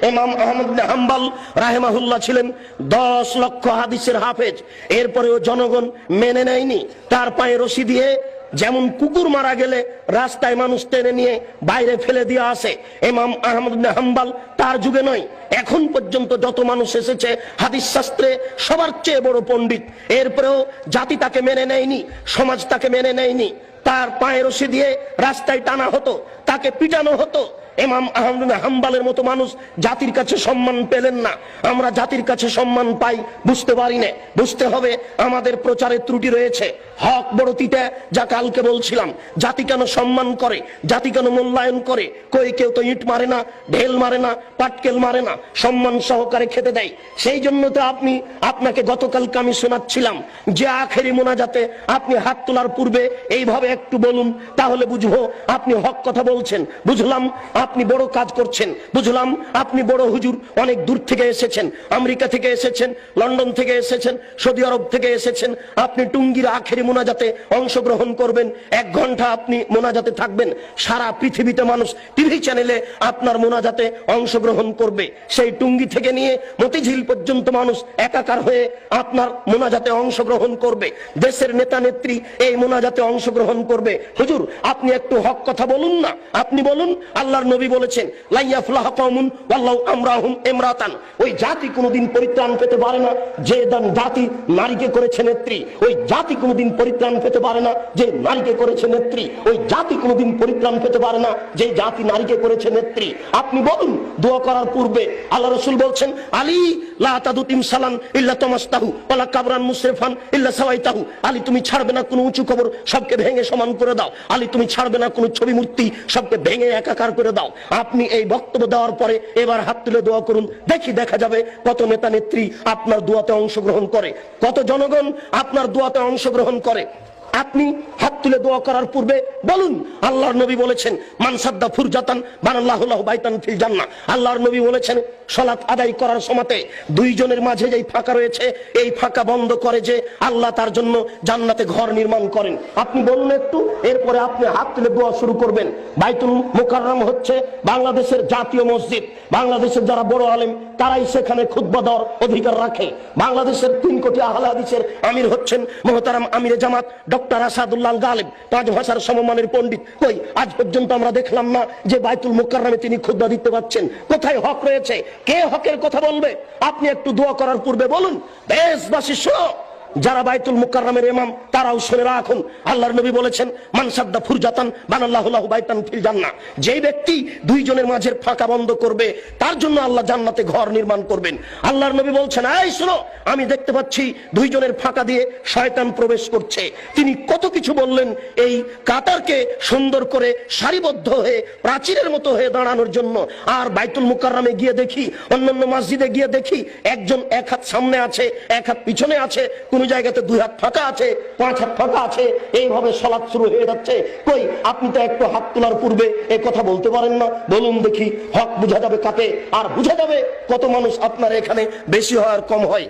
ইমাম আহমদ ইবনে হাম্বল রাহিমাহুল্লাহ ছিলেন 10 লক্ষ হাদিসের হাফেজ, এরপরেও জনগণ মেনে নেয়নি। তার পায়ে রশি দিয়ে যেমন কুকুর মারা গেলে রাস্তায় মানুষ টেনে নিয়ে বাইরে ফেলে দিয়ে আসে, ইমাম আহমদ ইবনে হাম্বল তার যুগে নয়, এখন পর্যন্ত যত মানুষ এসেছে হাদিস শাস্ত্রে সবার চেয়ে বড় পণ্ডিত, এরপরেও জাতি তাকে মেনে নেয়নি, সমাজ তাকে মেনে নেয়নি। তার পায়ে রশি দিয়ে রাস্তায় টানা হতো, তাকে পিটানো হতো। ইমাম আহমদ ইবনে হাম্বলের মতো মানুষ জাতির কাছে সম্মান পেলেন না। আমরা জাতির কাছে সম্মান পাই বুঝতে পারি না। বুঝতে হবে আমাদের প্রচারের ত্রুটি রয়েছে। হক বড় তিতা, যা কালকে বলছিলাম। জাতি কেন সম্মান করে, জাতি কেন মূল্যায়ন করে? কই কেউ তো ইট মারে না, ঢেল মারে না, পাটকেল মারে না, সম্মান সহকারে খেতে দেয়। সেই জন্য তো আপনাকে গতকালকে আমি শোনাচ্ছিলাম যে আখেরি মোনাজাতে আপনি হাত তোলার পূর্বে এইভাবে একটু বলুন, তাহলে বুঝবো আপনি হক কথা বলছেন। বুঝলাম আপনি বড় কাজ করছেন, বুঝলাম আপনি বড় হুজুর, অনেক দূর থেকে এসেছেন, আমেরিকা থেকে এসেছেন, লন্ডন থেকে এসেছেন, সৌদি আরব থেকে এসেছেন। আপনি টুঙ্গির আখেরি মোনাজাতে অংশগ্রহণ করবেন, 1 ঘন্টা আপনি মোনাজাতে থাকবেন। সারা পৃথিবীতে মানুষ টিভি চ্যানেলে আপনার মোনাজাতে অংশগ্রহণ করবে। সেই টুঙ্গি থেকে নিয়ে মতিঝিল পর্যন্ত মানুষ একাকার হয়ে আপনার মোনাজাতে অংশগ্রহণ করবে। দেশের নেতা নেত্রী এই মোনাজাতে অংশগ্রহণ করবে। হুজুর আপনি একটু হক কথা বলুন না, আপনি বলুন। আল্লাহর নবী বলেছেন লা ইয়াফলাহু কওমুন ওয়াল্লাহু আমরাহুম ইমরাতান। ওই জাতি কোনোদিন পরিত্রাণ পেতে পারে না যে জাতি নারীকে করেছে নেত্রী। ওই জাতি কোনোদিন পরিত্রাণ পেতে পারে না যে নারীকে করেছে নেত্রী। ওই জাতি কোনোদিন পরিত্রাণ পেতে পারে না যে জাতি নারীকে করেছে নেত্রী। আপনি বলুন দোয়া করার পূর্বে আল্লাহ রাসূল বলছেন আলী লা তাদুতিম সালান ইল্লা তামাস্তাহু ওয়ালা কাবরান মুসরিফান ইল্লা সাওয়াইতাহু। আলী তুমি ছাড়বে না কোনো উঁচু কবর, সবকে ভেঙে সমান করে দাও। আলী তুমি ছাড়বে না কোনো ছবি মূর্তি, সবকে ভেঙে একাকার করে দাও। আপনি এই বক্তব্য দেওয়ার পরে এবার হাত তুলে দোয়া করুন, দেখা যাবে কত নেতা নেত্রী আপনার দোয়াতে অংশগ্রহণ করে, কত জনগণ আপনার দোয়াতে অংশগ্রহণ করে। আপনি হাত তুলে দোয়া করার পূর্বে বলুন আল্লাহর নবী বলেছেন মান সাদ্দা ফুরজাতান বানাল্লাহু লাহু বাইতান ফিল জান্নাহ। আল্লাহর নবী বলেছেন সালাত আদায় করার সময়তে দুইজনের মাঝে যেই ফাঁকা রয়েছে এই ফাঁকা বন্ধ করে যে আল্লাহ তার জন্য জান্নাতে ঘর নির্মাণ করেন। আপনি বলুন একটু, এরপরে আপনি হাত তুলে দোয়া শুরু করবেন। বাইতুল মুকাররম হচ্ছে বাংলাদেশের জাতীয় মসজিদ। বাংলাদেশের যারা বড় আলেম তারাই সেখানে খুতবা দেওয়ার অধিকার রাখে। বাংলাদেশের 3 কোটি আহলে হাদিসের আমির হচ্ছেন মুহতারাম আমিরে জামাত ডক্টর আসাদুল্লাহ গালিব, 5 ভাষার সমমানের পণ্ডিত। কই আজ পর্যন্ত আমরা দেখলাম না যে বাইতুল মুকাররমে তিনি খুতবা দিতে পারছেন। কোথায় হক রয়েছে? কে হকের কথা বলবে? আপনি একটু দোয়া করার পূর্বে বলুন দেশবাসী শোনো, যারা বাইতুল মুকাররমের ইমাম তারাও শুনে রাখুন। আল্লাহর নবী বলেছেন মান সাদ্দা ফুরজাতান বানাল্লাহু লাহু বাইতান ফিল জান্নাহ। যেই ব্যক্তি দুইজনের মাঝের ফাঁকা বন্ধ করবে তার জন্য আল্লাহ জান্নাতে ঘর নির্মাণ করবেন। আল্লাহর নবী বলছেন এই শোনো, আমি দেখতে পাচ্ছি দুইজনের ফাঁকা দিয়ে শয়তান প্রবেশ করছে। তিনি কত কিছু বললেন এই কাতারকে সুন্দর করে সারিবদ্ধ হয়ে প্রাচীরের মতো হয়ে দাঁড়ানোর জন্য। আর বাইতুল মুকাররমে গিয়ে দেখি, অন্যান্য মসজিদে গিয়ে দেখি একজন 1 হাত সামনে আছে, 1 হাত পিছনে আছে, কোন জায়গাতে 2 হাত ফাঁকা আছে, 5 হাত ফাঁকা আছে, এইভাবে সালাত শুরু হয়ে যাচ্ছে। কই আপনি তো একটু হাত তোলার পূর্বে এই কথা বলতে পারেন না? বলুন দেখি, হক বোঝা যাবে কাতে, আর বোঝা যাবে কত মানুষ আপনার এখানে বেশি হয় আর কম হয়।